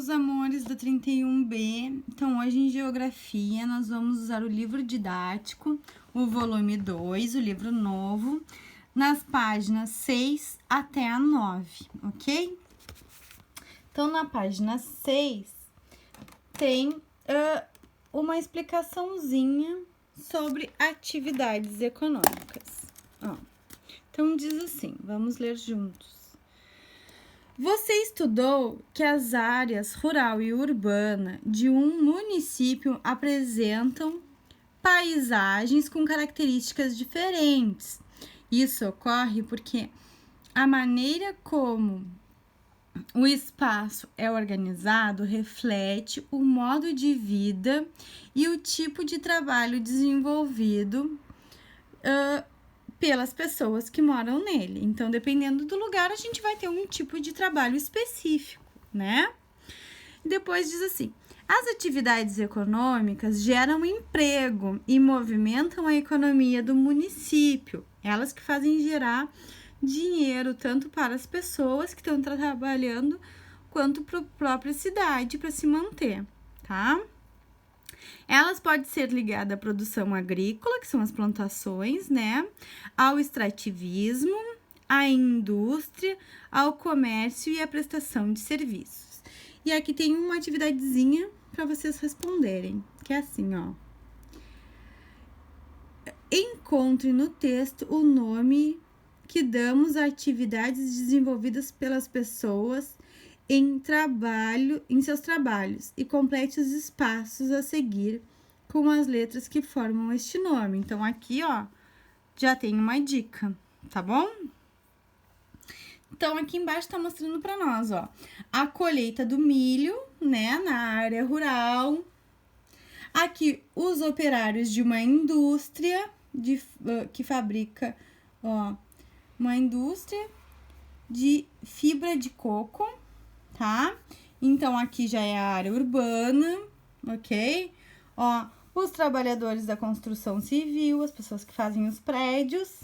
meus amores do 31B. Então, hoje em Geografia, nós vamos usar o livro didático, o volume 2, o livro novo, nas páginas 6 até a 9, ok? Então, na página 6, tem uma explicaçãozinha sobre atividades econômicas. Ó, então, diz assim, vamos ler juntos. Você estudou que as áreas rural e urbana de um município apresentam paisagens com características diferentes. Isso ocorre porque a maneira como o espaço é organizado reflete o modo de vida e o tipo de trabalho desenvolvido pelas pessoas que moram nele. Então, dependendo do lugar, a gente vai ter um tipo de trabalho específico, né? Depois diz assim: as atividades econômicas geram emprego e movimentam a economia do município. Elas que fazem gerar dinheiro tanto para as pessoas que estão trabalhando quanto para a própria cidade para se manter, tá? Elas podem ser ligadas à produção agrícola, que são as plantações, né? Ao extrativismo, à indústria, ao comércio e à prestação de serviços. E aqui tem uma atividadezinha para vocês responderem, que é assim, ó. Encontre no texto o nome que damos a atividades desenvolvidas pelas pessoas em seus trabalhos e complete os espaços a seguir com as letras que formam este nome. Então, aqui, ó, já tem uma dica, tá bom? Então, aqui embaixo tá mostrando para nós, ó, a colheita do milho, né, na área rural. Aqui, os operários de uma indústria que fabrica, ó, uma indústria de fibra de coco, tá? Então, aqui já é a área urbana, ok? Ó, os trabalhadores da construção civil, as pessoas que fazem os prédios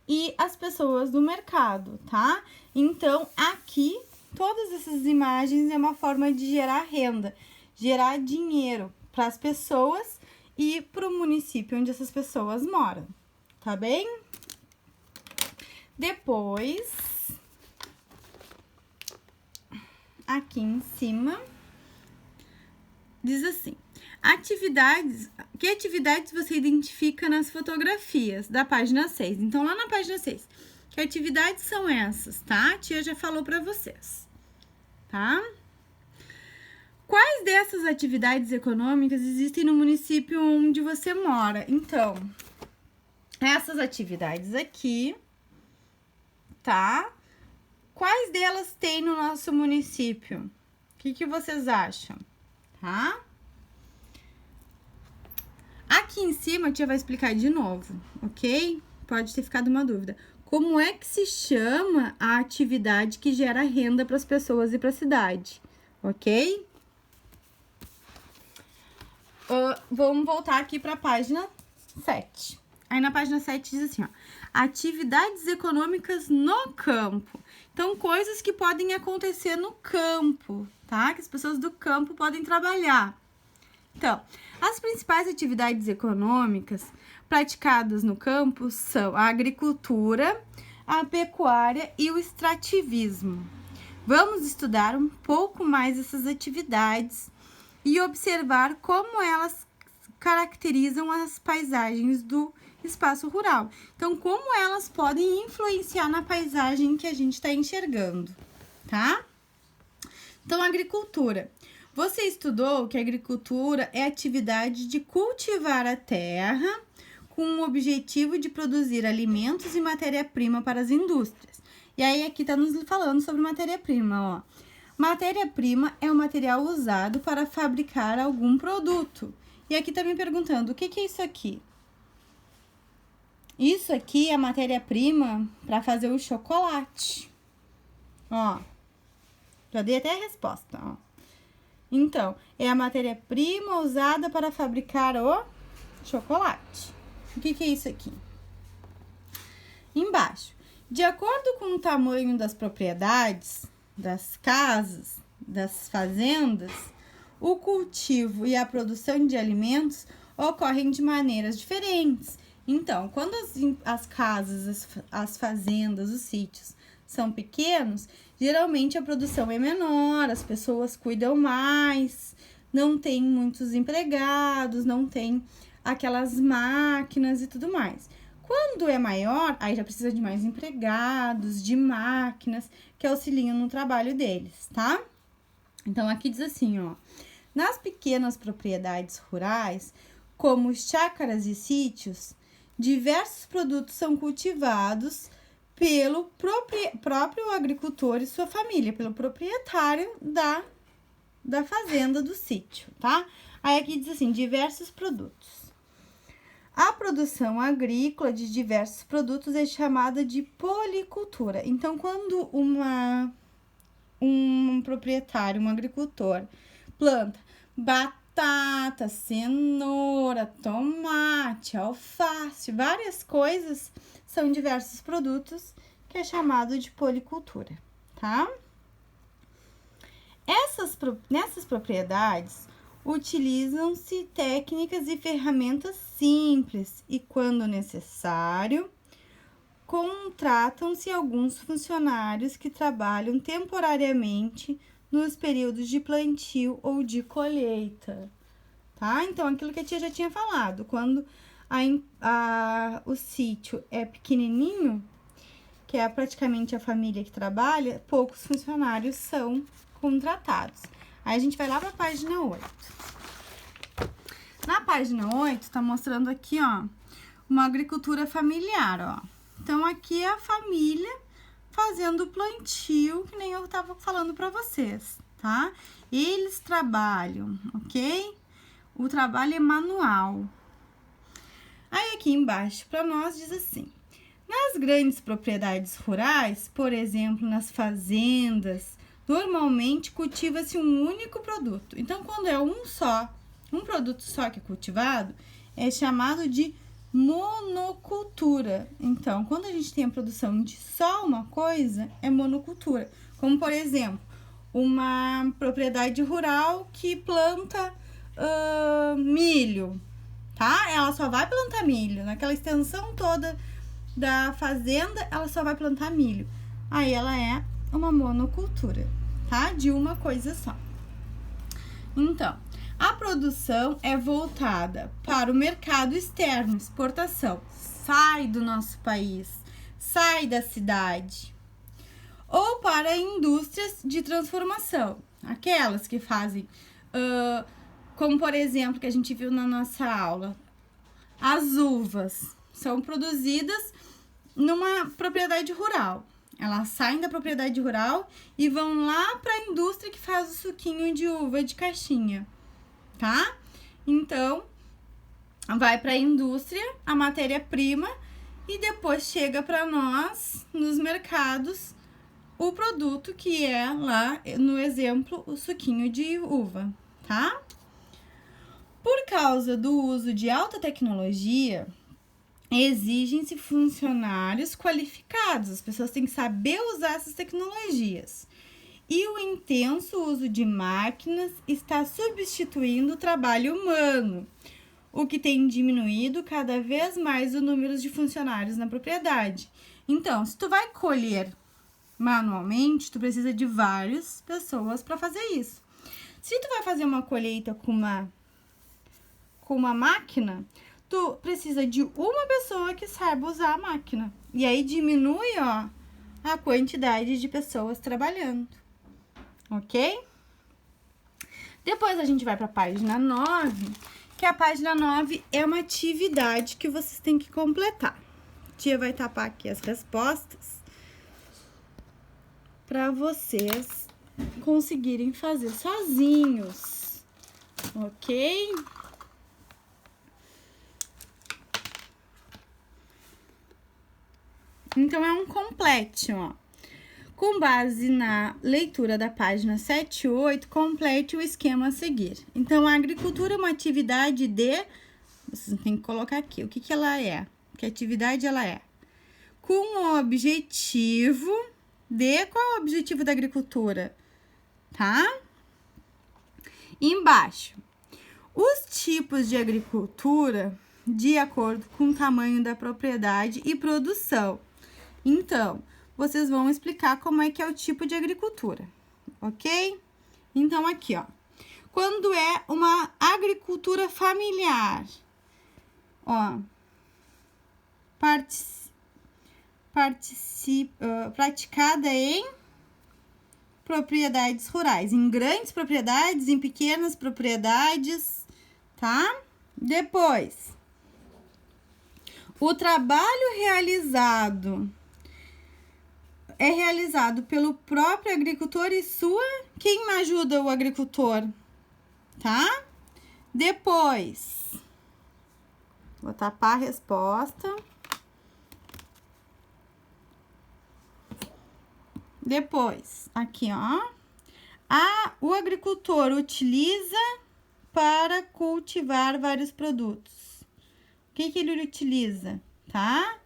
e as pessoas do mercado, tá? Então, aqui, todas essas imagens é uma forma de gerar renda, gerar dinheiro para as pessoas e para o município onde essas pessoas moram, tá bem? Depois, aqui em cima, diz assim: que atividades você identifica nas fotografias da página 6? Então, lá na página 6, que atividades são essas, tá? A tia já falou para vocês, tá? Quais dessas atividades econômicas existem no município onde você mora? Então, essas atividades aqui, tá? Quais delas tem no nosso município? O que vocês acham? Tá? Aqui em cima a tia vai explicar de novo, ok? Pode ter ficado uma dúvida. Como é que se chama a atividade que gera renda para as pessoas e para a cidade, ok? Vamos voltar aqui para a página 7. Aí na página 7 diz assim, ó, atividades econômicas no campo. Então, coisas que podem acontecer no campo, tá? Que as pessoas do campo podem trabalhar. Então, as principais atividades econômicas praticadas no campo são a agricultura, a pecuária e o extrativismo. Vamos estudar um pouco mais essas atividades e observar como elas caracterizam as paisagens do espaço rural. Então, como elas podem influenciar na paisagem que a gente está enxergando, tá? Então, agricultura. Você estudou que a agricultura é a atividade de cultivar a terra com o objetivo de produzir alimentos e matéria-prima para as indústrias. E aí, aqui tá nos falando sobre matéria-prima, ó. Matéria-prima é o material usado para fabricar algum produto. E aqui tá me perguntando, o que é isso aqui? Isso aqui é a matéria-prima para fazer o chocolate. Ó, já dei até a resposta, ó. Então, é a matéria-prima usada para fabricar o chocolate. O que é isso aqui? Embaixo, de acordo com o tamanho das propriedades, das casas, das fazendas, o cultivo e a produção de alimentos ocorrem de maneiras diferentes. Então, quando as casas, as fazendas, os sítios são pequenos, geralmente a produção é menor, as pessoas cuidam mais, não tem muitos empregados, não tem aquelas máquinas e tudo mais. Quando é maior, aí já precisa de mais empregados, de máquinas que auxiliam no trabalho deles, tá? Então, aqui diz assim, ó. Nas pequenas propriedades rurais, como chácaras e sítios, diversos produtos são cultivados pelo próprio agricultor e sua família, pelo proprietário da fazenda, do sítio, tá? Aí aqui diz assim, diversos produtos. A produção agrícola de diversos produtos é chamada de policultura. Então, quando um proprietário, um agricultor, planta batata, cenoura, tomate, alface, várias coisas, são diversos produtos que é chamado de policultura, tá? Nessas propriedades, utilizam-se técnicas e ferramentas simples e, quando necessário, contratam-se alguns funcionários que trabalham temporariamente nos períodos de plantio ou de colheita, tá? Então, aquilo que a tia já tinha falado, quando o sítio é pequenininho, que é praticamente a família que trabalha, poucos funcionários são contratados. Aí a gente vai lá para a página 8. Na página 8, tá mostrando aqui, ó, uma agricultura familiar, ó. Então, aqui é a família fazendo o plantio, que nem eu tava falando para vocês, tá? Eles trabalham, ok? O trabalho é manual. Aí, aqui embaixo, para nós, diz assim: nas grandes propriedades rurais, por exemplo, nas fazendas, normalmente cultiva-se um único produto. Então, quando é um produto só que é cultivado, é chamado de monocultura. Então, quando a gente tem a produção de só uma coisa, é monocultura. Como, por exemplo, uma propriedade rural que planta milho, tá? Ela só vai plantar milho. Naquela extensão toda da fazenda, ela só vai plantar milho. Aí ela é uma monocultura, tá? De uma coisa só. Então, a produção é voltada para o mercado externo, exportação. Sai do nosso país, sai da cidade. Ou para indústrias de transformação, aquelas que fazem, como por exemplo, que a gente viu na nossa aula, as uvas são produzidas numa propriedade rural. Elas saem da propriedade rural e vão lá para a indústria que faz o suquinho de uva de caixinha, tá? Então, vai para a indústria a matéria-prima e depois chega para nós, nos mercados, o produto que é lá, no exemplo, o suquinho de uva, tá? Por causa do uso de alta tecnologia, exigem-se funcionários qualificados. As pessoas têm que saber usar essas tecnologias. E o intenso uso de máquinas está substituindo o trabalho humano, o que tem diminuído cada vez mais o número de funcionários na propriedade. Então, se tu vai colher manualmente, tu precisa de várias pessoas para fazer isso. Se tu vai fazer uma colheita com uma máquina, tu precisa de uma pessoa que saiba usar a máquina. E aí diminui, ó, a quantidade de pessoas trabalhando. Ok? Depois a gente vai para a página 9, que a página 9 é uma atividade que vocês têm que completar. A tia vai tapar aqui as respostas para vocês conseguirem fazer sozinhos. Ok? Então, é um complete, ó. Com base na leitura da página 7 e 8, complete o esquema a seguir. Então, a agricultura é uma atividade de... Vocês têm que colocar aqui o que ela é. Que atividade ela é? Com o objetivo de... Qual é o objetivo da agricultura? tá? Embaixo, os tipos de agricultura de acordo com o tamanho da propriedade e produção. Então, vocês vão explicar como é que é o tipo de agricultura, ok? Então, aqui, ó. Quando é uma agricultura familiar, ó, praticada em propriedades rurais, em grandes propriedades, em pequenas propriedades, tá? Depois, o trabalho é realizado pelo próprio agricultor e quem ajuda o agricultor, tá? Depois, vou tapar a resposta. Depois, aqui, ó. O agricultor utiliza para cultivar vários produtos. O que ele utiliza, tá?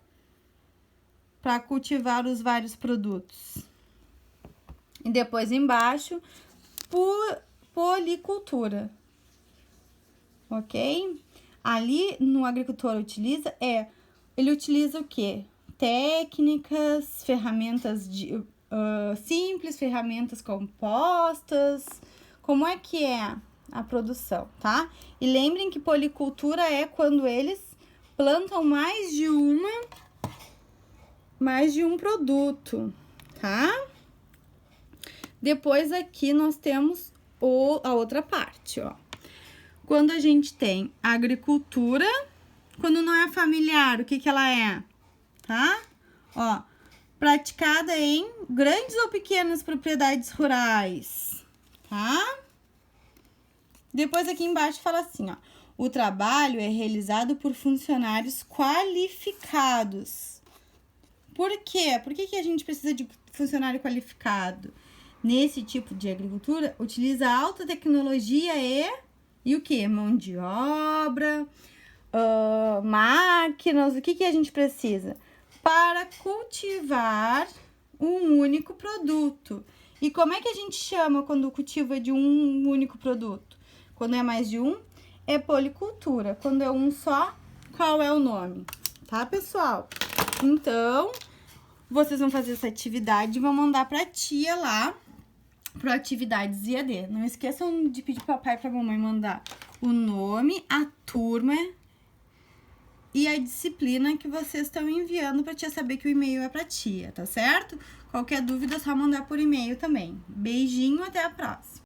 Para cultivar os vários produtos. E depois, embaixo, policultura. Ok? Ali, no agricultor ele utiliza o quê? Técnicas, ferramentas simples, ferramentas compostas. Como é que é a produção, tá? E lembrem que policultura é quando eles plantam mais de um produto, tá? Depois aqui nós temos a outra parte, ó. Quando a gente tem agricultura, quando não é familiar, o que ela é? Tá? Ó, praticada em grandes ou pequenas propriedades rurais, tá? Depois aqui embaixo fala assim, ó. O trabalho é realizado por funcionários qualificados. Por quê? Por que a gente precisa de funcionário qualificado? Nesse tipo de agricultura, utiliza alta tecnologia e o quê? Mão de obra, máquinas, o que a gente precisa? Para cultivar um único produto. E como é que a gente chama quando cultiva de um único produto? Quando é mais de um, é policultura. Quando é um só, qual é o nome? Tá, pessoal? Então, vocês vão fazer essa atividade e vão mandar pra tia lá, pro Atividades IAD. Não esqueçam de pedir pro papai e pra mamãe mandar o nome, a turma e a disciplina que vocês estão enviando pra tia saber que o e-mail é pra tia, tá certo? Qualquer dúvida é só mandar por e-mail também. Beijinho, até a próxima!